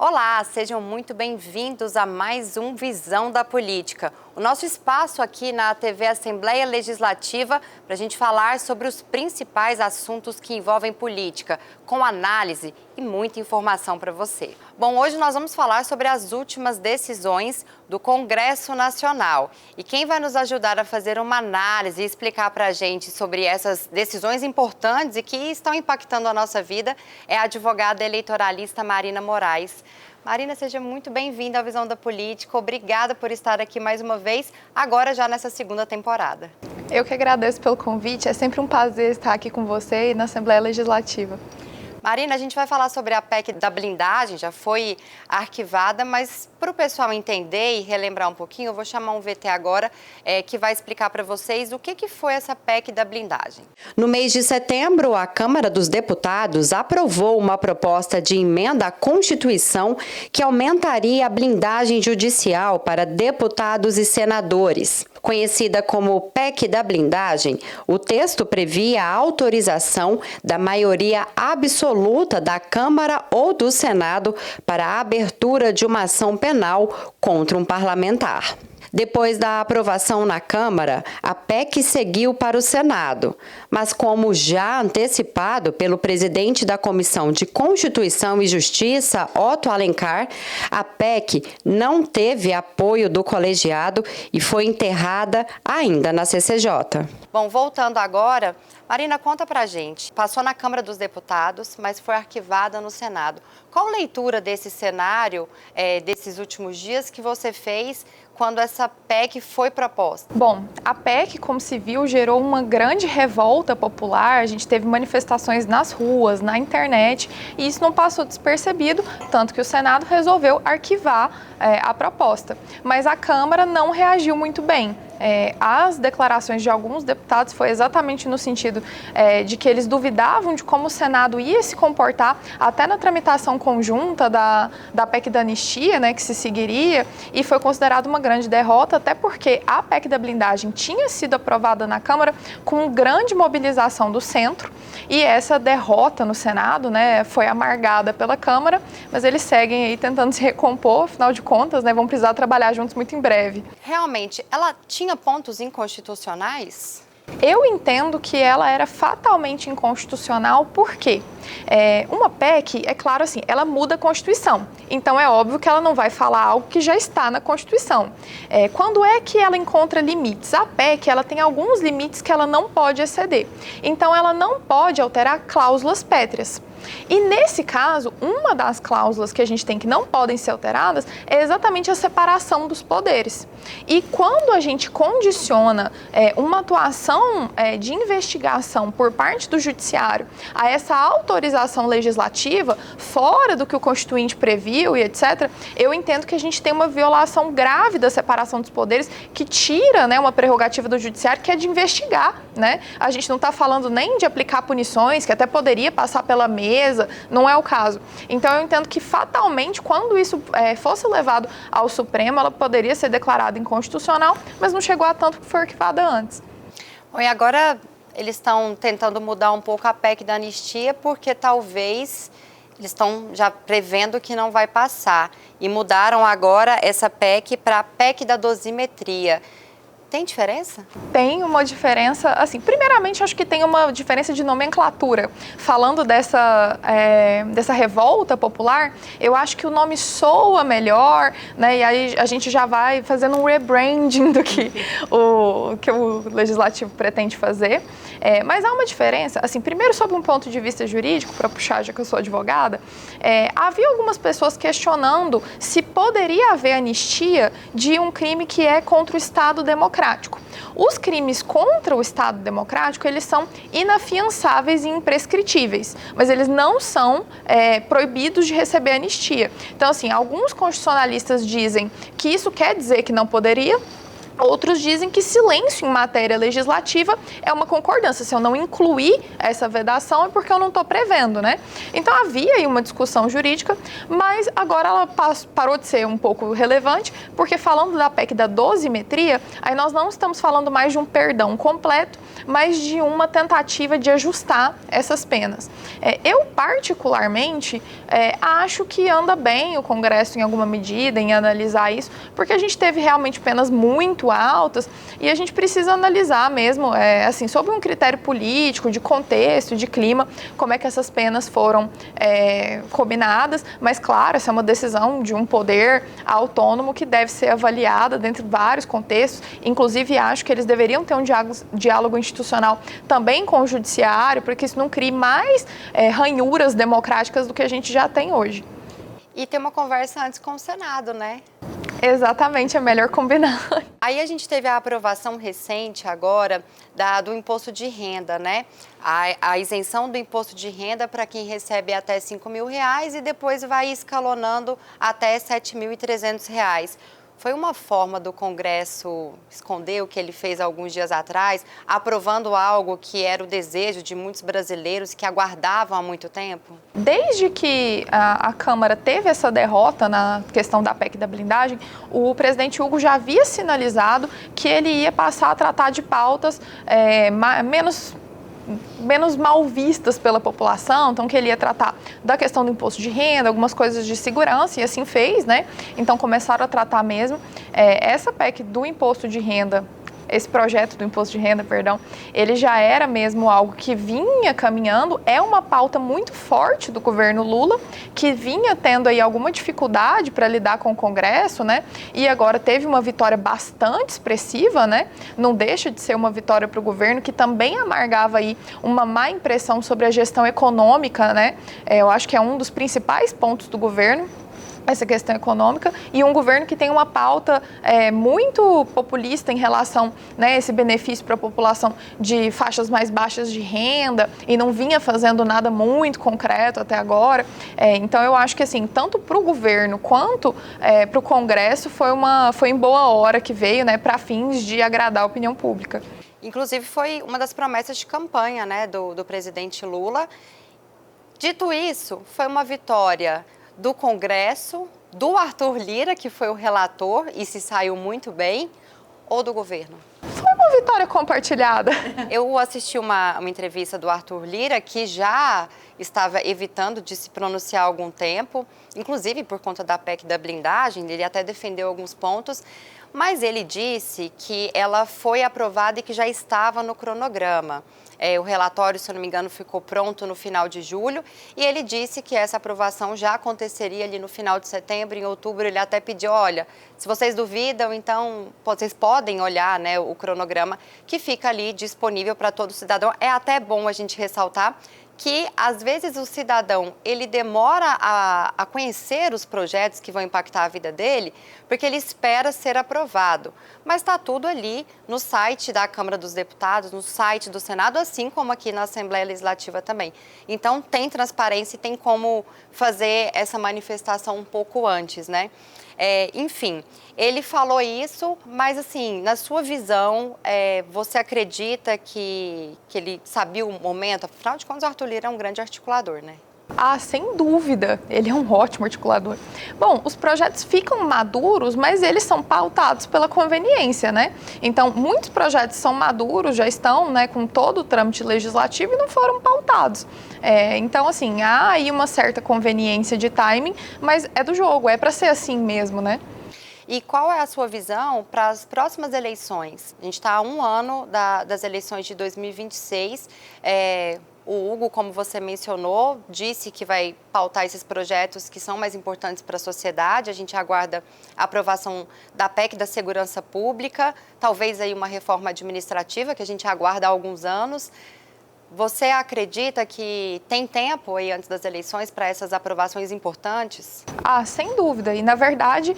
Olá, sejam muito bem-vindos a mais um Visão da Política. O nosso espaço aqui na TV Assembleia Legislativa para a gente falar sobre os principais assuntos que envolvem política, com análise e muita informação para você. Bom, hoje nós vamos falar sobre as últimas decisões do Congresso Nacional. E quem vai nos ajudar a fazer uma análise e explicar para a gente sobre essas decisões importantes e que estão impactando a nossa vida é a advogada eleitoralista Marina Moraes. Marina, seja muito bem-vinda à Visão da Política. Obrigada por estar aqui mais uma vez, agora já nessa segunda temporada. Eu que agradeço pelo convite. É sempre um prazer estar aqui com você e na Assembleia Legislativa. Marina, a gente vai falar sobre a PEC da blindagem, já foi arquivada, mas para o pessoal entender e relembrar um pouquinho, eu vou chamar um VT agora que vai explicar para vocês o que foi essa PEC da blindagem. No mês de setembro, a Câmara dos Deputados aprovou uma proposta de emenda à Constituição que aumentaria a blindagem judicial para deputados e senadores. Conhecida como PEC da blindagem, o texto previa a autorização da maioria absoluta da Câmara ou do Senado para a abertura de uma ação penal contra um parlamentar. Depois da aprovação na Câmara, a PEC seguiu para o Senado, mas como já antecipado pelo presidente da Comissão de Constituição e Justiça, Otto Alencar, a PEC não teve apoio do colegiado e foi enterrada ainda na CCJ. Bom, voltando agora, Marina, conta pra gente. Passou na Câmara dos Deputados, mas foi arquivada no Senado. Qual leitura desse cenário, desses últimos dias, que você fez quando essa PEC foi proposta? Bom, a PEC, como se viu, gerou uma grande revolta popular. A gente teve manifestações nas ruas, na internet, e isso não passou despercebido, tanto que o Senado resolveu arquivar a proposta. Mas a Câmara não reagiu muito bem. As declarações de alguns deputados foi exatamente no sentido de que eles duvidavam de como o Senado ia se comportar até na tramitação conjunta da PEC da anistia, né, que se seguiria, e foi considerado uma grande derrota, até porque a PEC da blindagem tinha sido aprovada na Câmara com grande mobilização do centro, e essa derrota no Senado, né, foi amargada pela Câmara, mas eles seguem aí tentando se recompor, afinal de contas, né, vão precisar trabalhar juntos muito em breve. Realmente, ela tinha pontos inconstitucionais? Eu entendo que ela era fatalmente inconstitucional, por quê? Uma PEC, é claro assim, ela muda a Constituição, então é óbvio que ela não vai falar algo que já está na Constituição. Quando é que ela encontra limites? A PEC, ela tem alguns limites que ela não pode exceder, então ela não pode alterar cláusulas pétreas. E nesse caso, uma das cláusulas que a gente tem que não podem ser alteradas é exatamente a separação dos poderes. E quando a gente condiciona uma atuação de investigação por parte do judiciário a essa autorização legislativa, fora do que o Constituinte previu e etc., eu entendo que a gente tem uma violação grave da separação dos poderes que tira, né, uma prerrogativa do judiciário que é de investigar, né? A gente não está falando nem de aplicar punições, que até poderia passar pela mesa, não é o caso. Então eu entendo que fatalmente, quando isso fosse levado ao Supremo, ela poderia ser declarada inconstitucional, mas não chegou a tanto que foi arquivada antes. Bom, e agora eles estão tentando mudar um pouco a PEC da anistia, porque talvez eles estão já prevendo que não vai passar. E mudaram agora essa PEC para a PEC da dosimetria. Tem diferença? Tem uma diferença, assim, primeiramente acho que tem uma diferença de nomenclatura. Falando dessa revolta popular, eu acho que o nome soa melhor, né, e aí a gente já vai fazendo um rebranding do que o Legislativo pretende fazer. Mas há uma diferença, assim, primeiro sob um ponto de vista jurídico, para puxar já que eu sou advogada, havia algumas pessoas questionando se poderia haver anistia de um crime que é contra o Estado democrático. Os crimes contra o Estado democrático, eles são inafiançáveis e imprescritíveis, mas eles não são proibidos de receber anistia. Então, assim, alguns constitucionalistas dizem que isso quer dizer que não poderia. Outros dizem que silêncio em matéria legislativa é uma concordância. Se eu não incluir essa vedação é porque eu não estou prevendo, né? Então havia aí uma discussão jurídica, mas agora ela parou de ser um pouco relevante, porque falando da PEC da dosimetria, aí nós não estamos falando mais de um perdão completo, mas de uma tentativa de ajustar essas penas. Eu, particularmente, acho que anda bem o Congresso, em alguma medida, em analisar isso, porque a gente teve realmente penas muito altas e a gente precisa analisar mesmo, assim, sob um critério político, de contexto, de clima, como é que essas penas foram combinadas, mas, claro, essa é uma decisão de um poder autônomo que deve ser avaliada dentro de vários contextos. Inclusive, acho que eles deveriam ter um diálogo institucional também com o judiciário, para que isso não crie mais ranhuras democráticas do que a gente já tem hoje. E ter uma conversa antes com o Senado, né? Exatamente, é melhor combinar. Aí a gente teve a aprovação recente agora do imposto de renda, né? A isenção do imposto de renda para quem recebe até R$5.000 e depois vai escalonando até R$7.300. Foi uma forma do Congresso esconder o que ele fez alguns dias atrás, aprovando algo que era o desejo de muitos brasileiros que aguardavam há muito tempo? Desde que a Câmara teve essa derrota na questão da PEC da blindagem, o presidente Hugo já havia sinalizado que ele ia passar a tratar de pautas menos mal vistas pela população, então que ele ia tratar da questão do imposto de renda, algumas coisas de segurança, e assim fez, né? Então começaram a tratar mesmo. Essa PEC do imposto de renda, esse projeto do imposto de renda, perdão, ele já era mesmo algo que vinha caminhando, é uma pauta muito forte do governo Lula, que vinha tendo aí alguma dificuldade para lidar com o Congresso, né? E agora teve uma vitória bastante expressiva, né? Não deixa de ser uma vitória para o governo, que também amargava aí uma má impressão sobre a gestão econômica, né? Eu acho que é um dos principais pontos do governo, essa questão econômica, e um governo que tem uma pauta muito populista em relação, né, esse benefício para a população de faixas mais baixas de renda, e não vinha fazendo nada muito concreto até agora. Então eu acho que assim, tanto para o governo quanto para o Congresso foi em boa hora que veio, né, para fins de agradar a opinião pública. Inclusive foi uma das promessas de campanha, né, do presidente Lula. Dito isso, foi uma vitória do Congresso, do Arthur Lira, que foi o relator e se saiu muito bem, ou do governo? Foi uma vitória compartilhada. Eu assisti uma entrevista do Arthur Lira, que já estava evitando de se pronunciar há algum tempo, inclusive por conta da PEC da blindagem, ele até defendeu alguns pontos, mas ele disse que ela foi aprovada e que já estava no cronograma. O relatório, se eu não me engano, ficou pronto no final de julho e ele disse que essa aprovação já aconteceria ali no final de setembro, em outubro. Ele até pediu, olha, se vocês duvidam, então vocês podem olhar, né, o cronograma que fica ali disponível para todo cidadão. É até bom a gente ressaltar que, às vezes, o cidadão, ele demora a conhecer os projetos que vão impactar a vida dele, porque ele espera ser aprovado. Mas está tudo ali no site da Câmara dos Deputados, no site do Senado, assim como aqui na Assembleia Legislativa também. Então, tem transparência e tem como fazer essa manifestação um pouco antes, né? Enfim, ele falou isso, mas assim, na sua visão, você acredita que ele sabia o momento? Afinal de contas, o Arthur Lira é um grande articulador, né? Ah, sem dúvida, ele é um ótimo articulador. Bom, os projetos ficam maduros, mas eles são pautados pela conveniência, né? Então, muitos projetos são maduros, já estão, né, com todo o trâmite legislativo e não foram pautados. Então, assim, há aí uma certa conveniência de timing, mas é do jogo, é para ser assim mesmo, né? E qual é a sua visão para as próximas eleições? A gente está há um ano das eleições de 2026. O Hugo, como você mencionou, disse que vai pautar esses projetos que são mais importantes para a sociedade. A gente aguarda a aprovação da PEC da Segurança Pública, talvez aí uma reforma administrativa que a gente aguarda há alguns anos. Você acredita que tem tempo aí antes das eleições para essas aprovações importantes? Ah, sem dúvida. E, na verdade,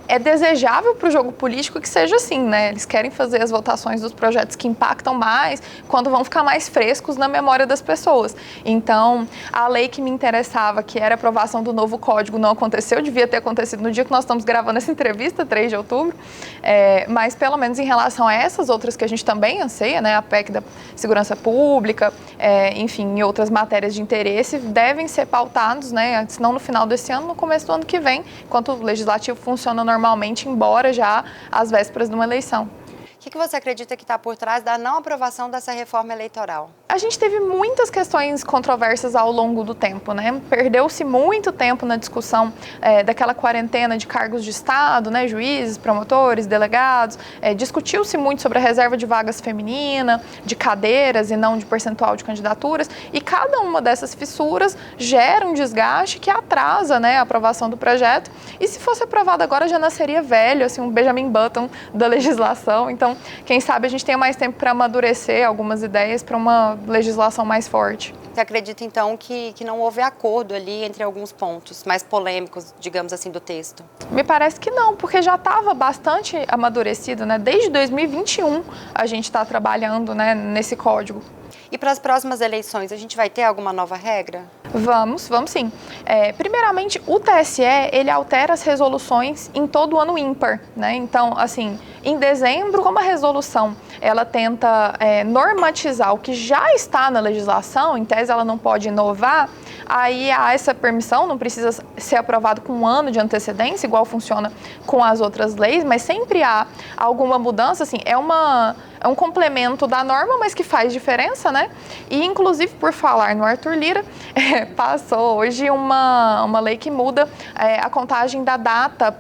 é desejável para o jogo político que seja assim, né? Eles querem fazer as votações dos projetos que impactam mais, quando vão ficar mais frescos na memória das pessoas. Então, a lei que me interessava, que era a aprovação do novo código, não aconteceu, devia ter acontecido no dia que nós estamos gravando essa entrevista, 3 de outubro, mas pelo menos em relação a essas outras que a gente também anseia, né? A PEC da Segurança Pública, enfim, e outras matérias de interesse, devem ser pautados, né? Se não no final desse ano, no começo do ano que vem, enquanto o Legislativo funciona normalmente, embora já às vésperas de uma eleição. O que você acredita que está por trás da não aprovação dessa reforma eleitoral? A gente teve muitas questões controversas ao longo do tempo, né? Perdeu-se muito tempo na discussão daquela quarentena de cargos de Estado, né? Juízes, promotores, delegados. Discutiu-se muito sobre a reserva de vagas feminina, de cadeiras e não de percentual de candidaturas. E cada uma dessas fissuras gera um desgaste que atrasa, né, a aprovação do projeto. E se fosse aprovado agora, já nasceria velho, assim, um Benjamin Button da legislação. Então, quem sabe a gente tenha mais tempo para amadurecer algumas ideias para uma legislação mais forte. Você acredita, então, que não houve acordo ali entre alguns pontos mais polêmicos, digamos assim, do texto? Me parece que não, porque já estava bastante amadurecido, né? Desde 2021 a gente está trabalhando, né, nesse código. E para as próximas eleições, a gente vai ter alguma nova regra? Vamos sim. Primeiramente, o TSE, ele altera as resoluções em todo ano ímpar, né? Então, assim, em dezembro, como a resolução, ela tenta normatizar o que já está na legislação, em tese ela não pode inovar, aí há essa permissão, não precisa ser aprovado com um ano de antecedência, igual funciona com as outras leis, mas sempre há alguma mudança, assim, é um complemento da norma, mas que faz diferença, né? E, inclusive, por falar no Arthur Lira, passou hoje uma lei que muda a contagem da data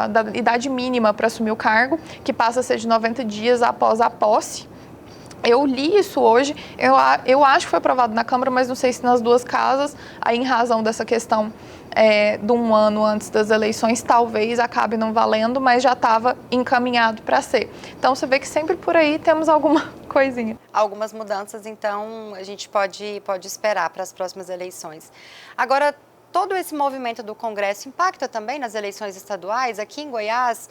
da idade mínima para assumir o cargo, que passa a ser de 90 dias após a posse. Eu li isso hoje, eu acho que foi aprovado na Câmara, mas não sei se nas duas casas, aí em razão dessa questão de um ano antes das eleições, talvez acabe não valendo, mas já estava encaminhado para ser. Então você vê que sempre por aí temos alguma coisinha. Algumas mudanças, então, a gente pode esperar para as próximas eleições. Agora, todo esse movimento do Congresso impacta também nas eleições estaduais? Aqui em Goiás,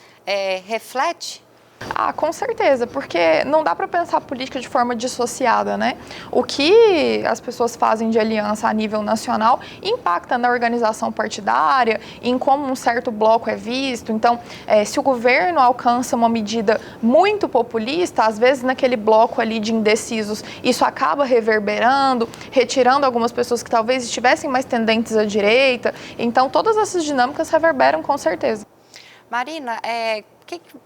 reflete? Ah, com certeza, porque não dá para pensar política de forma dissociada, né? O que as pessoas fazem de aliança a nível nacional impacta na organização partidária, em como um certo bloco é visto. Então, se o governo alcança uma medida muito populista, às vezes naquele bloco ali de indecisos, isso acaba reverberando, retirando algumas pessoas que talvez estivessem mais tendentes à direita. Então, todas essas dinâmicas reverberam com certeza. Marina,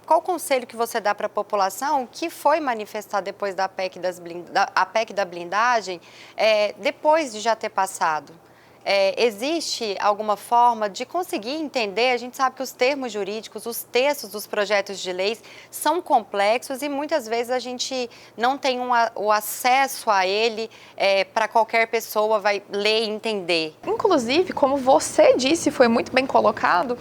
qual o conselho que você dá para a população que foi manifestar depois da PEC, a PEC da blindagem, depois de já ter passado? Existe alguma forma de conseguir entender? A gente sabe que os termos jurídicos, os textos dos projetos de leis são complexos e muitas vezes a gente não tem o acesso a ele para qualquer pessoa vai ler e entender. Inclusive, como você disse, foi muito bem colocado,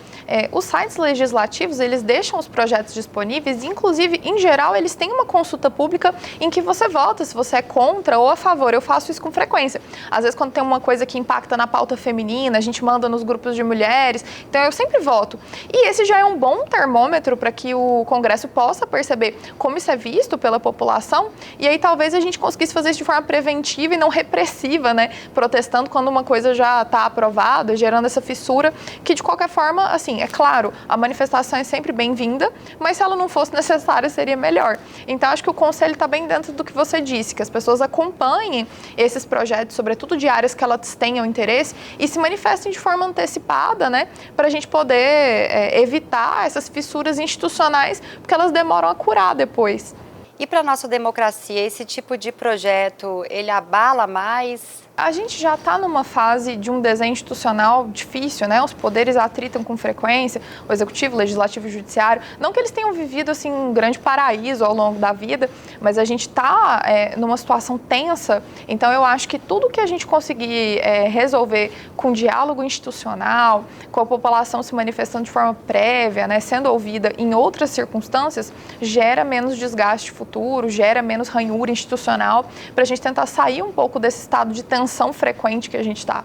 os sites legislativos, eles deixam os projetos disponíveis e, inclusive, em geral, eles têm uma consulta pública em que você vota se você é contra ou a favor. Eu faço isso com frequência. Às vezes, quando tem uma coisa que impacta na pauta feminina, a gente manda nos grupos de mulheres, então eu sempre voto. E esse já é um bom termômetro para que o Congresso possa perceber como isso é visto pela população, e aí talvez a gente conseguisse fazer isso de forma preventiva e não repressiva, né? Protestando quando uma coisa já está aprovada, gerando essa fissura, que de qualquer forma, assim, é claro, a manifestação é sempre bem-vinda, mas se ela não fosse necessária, seria melhor. Então, acho que o conselho está bem dentro do que você disse, que as pessoas acompanhem esses projetos, sobretudo de áreas que elas tenham interesse, e se manifestem de forma antecipada, né, para a gente poder evitar essas fissuras institucionais, porque elas demoram a curar depois. E para a nossa democracia, esse tipo de projeto, ele abala mais? A gente já está numa fase de um desenho institucional difícil, né? Os poderes atritam com frequência, o executivo, o legislativo e o judiciário. Não que eles tenham vivido assim um grande paraíso ao longo da vida, mas a gente está numa situação tensa. Então eu acho que tudo que a gente conseguir resolver com diálogo institucional, com a população se manifestando de forma prévia, né, sendo ouvida em outras circunstâncias, gera menos desgaste futuro, gera menos ranhura institucional, para a gente tentar sair um pouco desse estado de tensão frequente que a gente está.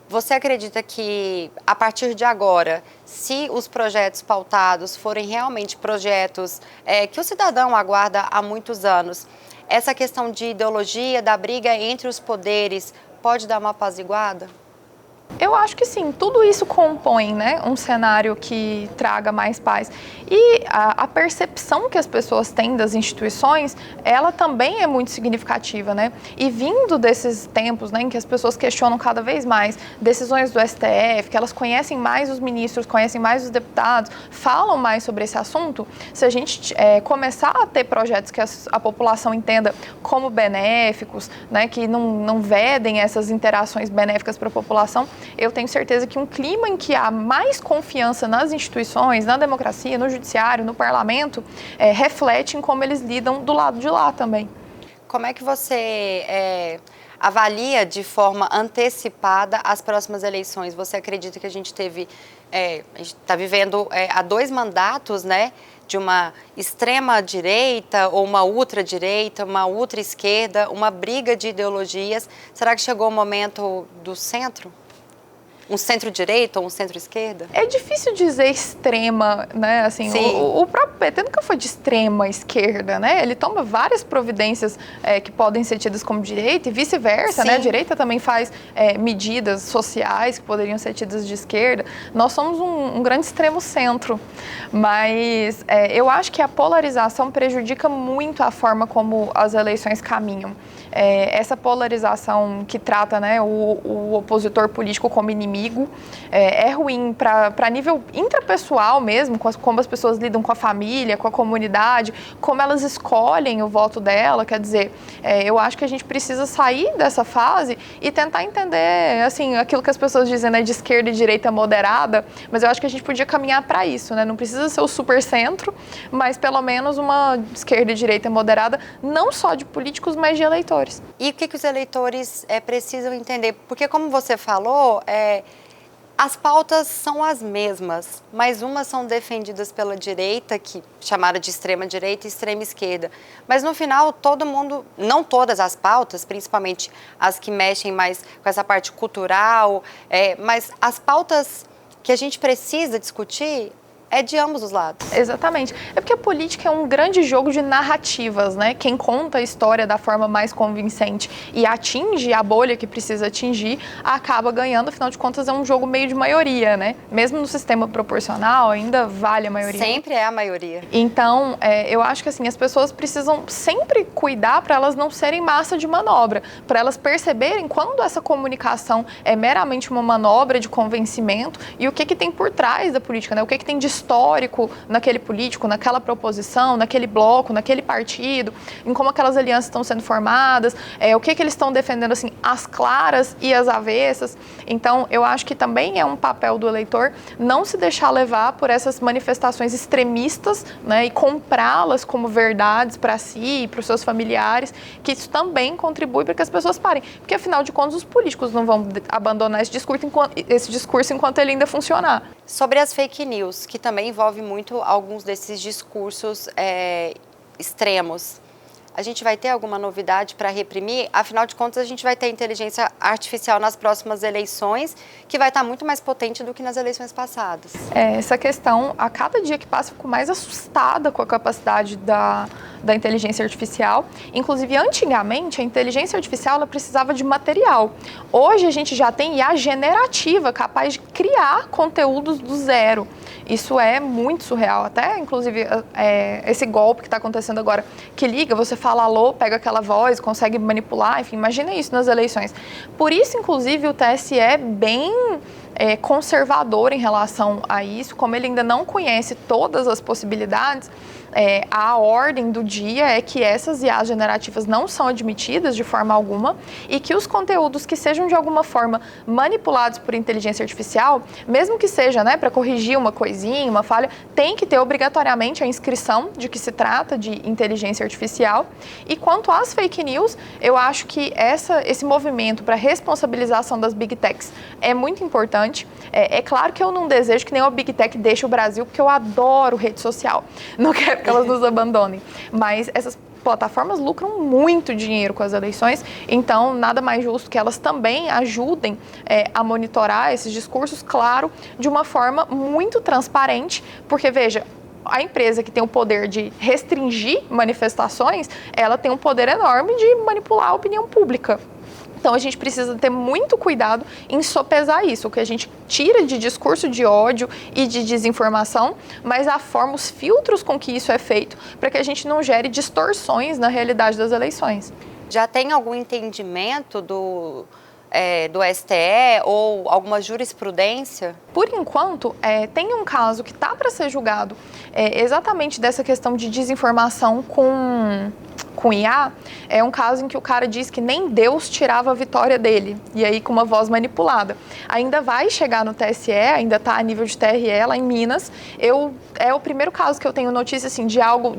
Você acredita que, a partir de agora, se os projetos pautados forem realmente projetos que o cidadão aguarda há muitos anos, essa questão de ideologia, da briga entre os poderes, pode dar uma apaziguada? Eu acho que sim, tudo isso compõe, né, um cenário que traga mais paz. E a percepção que as pessoas têm das instituições, ela também é muito significativa, né? E vindo desses tempos, né, em que as pessoas questionam cada vez mais decisões do STF, que elas conhecem mais os ministros, conhecem mais os deputados, falam mais sobre esse assunto, se a gente começar a ter projetos que a população entenda como benéficos, né, que não vedem essas interações benéficas para a população, eu tenho certeza que um clima em que há mais confiança nas instituições, na democracia, no judiciário, no parlamento, reflete em como eles lidam do lado de lá também. Como é que você avalia de forma antecipada as próximas eleições? Você acredita que a gente está vivendo há 2 mandatos, né, de uma extrema-direita ou uma ultradireita, uma ultra-esquerda, uma briga de ideologias. Será que chegou o momento do centro? Um centro-direita ou um centro-esquerda? É difícil dizer extrema, né? Assim, o próprio PT nunca foi de extrema esquerda, né? Ele toma várias providências que podem ser tidas como direita e vice-versa, né? A direita também faz medidas sociais que poderiam ser tidas de esquerda. Nós somos um grande extremo centro, mas eu acho que a polarização prejudica muito a forma como as eleições caminham. Essa polarização que trata, né, o opositor político como inimigo é ruim para nível intrapessoal mesmo, como as pessoas lidam com a família, com a comunidade, como elas escolhem o voto dela. Quer dizer, eu acho que a gente precisa sair dessa fase e tentar entender, assim, aquilo que as pessoas dizem, né, de esquerda e direita moderada, mas eu acho que a gente podia caminhar para isso, né? Não precisa ser o supercentro, mas pelo menos uma esquerda e direita moderada, não só de políticos, mas de eleitores. E o que os eleitores precisam entender? Porque, como você falou, as pautas são as mesmas, mas umas são defendidas pela direita, que chamada de extrema-direita e extrema-esquerda. Mas, no final, todo mundo, não todas as pautas, principalmente as que mexem mais com essa parte cultural, mas as pautas que a gente precisa discutir é de ambos os lados. Exatamente. É porque a política é um grande jogo de narrativas, né? Quem conta a história da forma mais convincente e atinge a bolha que precisa atingir, acaba ganhando. Afinal de contas, é um jogo meio de maioria, né? Mesmo no sistema proporcional, ainda vale a maioria. Sempre é a maioria. Então, eu acho que assim, as pessoas precisam sempre cuidar para elas não serem massa de manobra, para elas perceberem quando essa comunicação é meramente uma manobra de convencimento e o que tem por trás da política, né? O que tem de histórico naquele político, naquela proposição, naquele bloco, naquele partido, em como aquelas alianças estão sendo formadas, o que eles estão defendendo, assim, as claras e as avessas. Então, eu acho que também é um papel do eleitor não se deixar levar por essas manifestações extremistas, né, e comprá-las como verdades para si e para os seus familiares, que isso também contribui para que as pessoas parem. Porque, afinal de contas, os políticos não vão abandonar esse discurso enquanto ele ainda funcionar. Sobre as fake news, que também envolve muito alguns desses discursos extremos. A gente vai ter alguma novidade para reprimir? Afinal de contas, a gente vai ter inteligência artificial nas próximas eleições, que vai estar muito mais potente do que nas eleições passadas. Essa questão, a cada dia que passa, eu fico mais assustada com a capacidade da inteligência artificial. Inclusive, antigamente, a inteligência artificial ela precisava de material. Hoje, a gente já tem IA generativa, capaz de criar conteúdos do zero. Isso é muito surreal. Até, inclusive, esse golpe que está acontecendo agora, que liga, você fala alô, pega aquela voz, consegue manipular, enfim, imagina isso nas eleições. Por isso, inclusive, o TSE é bem conservador em relação a isso, como ele ainda não conhece todas as possibilidades. A ordem do dia é que essas IAs generativas não são admitidas de forma alguma e que os conteúdos que sejam de alguma forma manipulados por inteligência artificial, mesmo que seja, né, para corrigir uma coisinha, uma falha, tem que ter obrigatoriamente a inscrição de que se trata de inteligência artificial. E quanto às fake news, eu acho que esse movimento para responsabilização das Big Techs é muito importante. É claro que eu não desejo que nenhuma Big Tech deixe o Brasil, porque eu adoro rede social. Não quero que elas nos abandonem. Mas essas plataformas lucram muito dinheiro com as eleições, então nada mais justo que elas também ajudem a monitorar esses discursos, claro, de uma forma muito transparente, porque, veja, a empresa que tem o poder de restringir manifestações, ela tem um poder enorme de manipular a opinião pública. Então, a gente precisa ter muito cuidado em sopesar isso, o que a gente tira de discurso de ódio e de desinformação, mas a forma, os filtros com que isso é feito, para que a gente não gere distorções na realidade das eleições. Já tem algum entendimento do STE ou alguma jurisprudência? Por enquanto, tem um caso que está para ser julgado exatamente dessa questão de desinformação com IA. É um caso em que o cara diz que nem Deus tirava a vitória dele, e aí com uma voz manipulada. Ainda vai chegar no TSE, ainda está a nível de TRE lá em Minas. É o primeiro caso que eu tenho notícia assim, de algo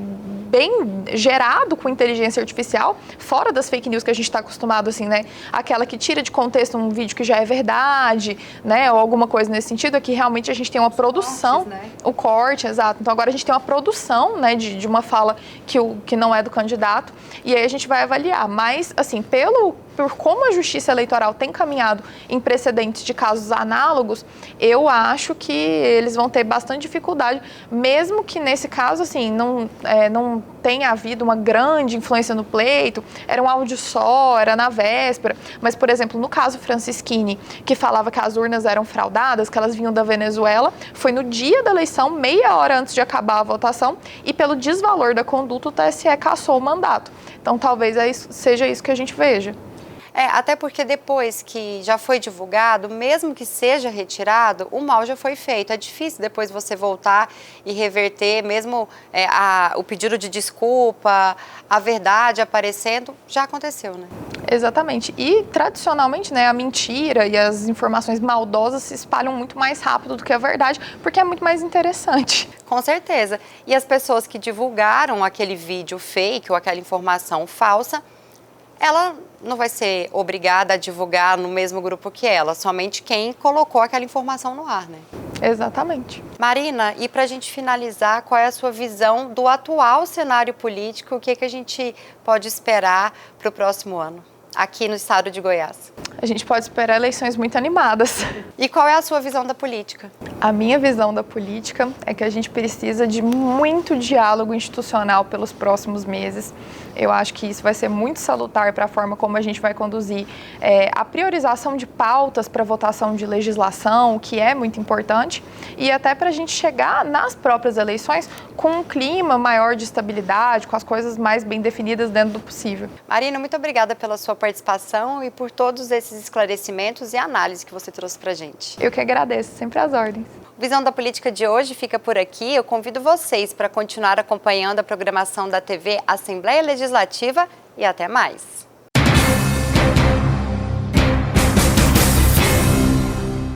bem gerado com inteligência artificial, fora das fake news que a gente está acostumado, assim, né? Aquela que tira de contexto um vídeo que já é verdade, né? Ou alguma coisa nesse sentido, é que realmente a gente tem uma produção, cortes, né? O corte, exato. Então agora a gente tem uma produção, né, de uma fala que não é do candidato, e aí a gente vai avaliar. Mas, assim, por como a Justiça Eleitoral tem caminhado em precedentes de casos análogos, eu acho que eles vão ter bastante dificuldade, mesmo que nesse caso, assim, não tenha havido uma grande influência no pleito, era um áudio só, era na véspera, mas, por exemplo, no caso Francisquini, que falava que as urnas eram fraudadas, que elas vinham da Venezuela, foi no dia da eleição, meia hora antes de acabar a votação, e pelo desvalor da conduta, o TSE cassou o mandato. Então, talvez seja isso que a gente veja. Até porque depois que já foi divulgado, mesmo que seja retirado, o mal já foi feito. É difícil depois você voltar e reverter, mesmo o pedido de desculpa, a verdade aparecendo, já aconteceu, né? Exatamente. E, tradicionalmente, né, a mentira e as informações maldosas se espalham muito mais rápido do que a verdade, porque é muito mais interessante. Com certeza. E as pessoas que divulgaram aquele vídeo fake ou aquela informação falsa, ela não vai ser obrigada a divulgar no mesmo grupo que ela, somente quem colocou aquela informação no ar, né? Exatamente. Marina, e para a gente finalizar, qual é a sua visão do atual cenário político? O que a gente pode esperar para o próximo ano, aqui no estado de Goiás? A gente pode esperar eleições muito animadas. E qual é a sua visão da política? A minha visão da política é que a gente precisa de muito diálogo institucional pelos próximos meses. Eu acho que isso vai ser muito salutar para a forma como a gente vai conduzir a priorização de pautas para votação de legislação, o que é muito importante, e até para a gente chegar nas próprias eleições com um clima maior de estabilidade, com as coisas mais bem definidas dentro do possível. Marina, muito obrigada pela sua participação e por todos esses esclarecimentos e análises que você trouxe para a gente. Eu que agradeço, sempre às ordens. Visão da Política de hoje fica por aqui. Eu convido vocês para continuar acompanhando a programação da TV Assembleia Legislativa e até mais.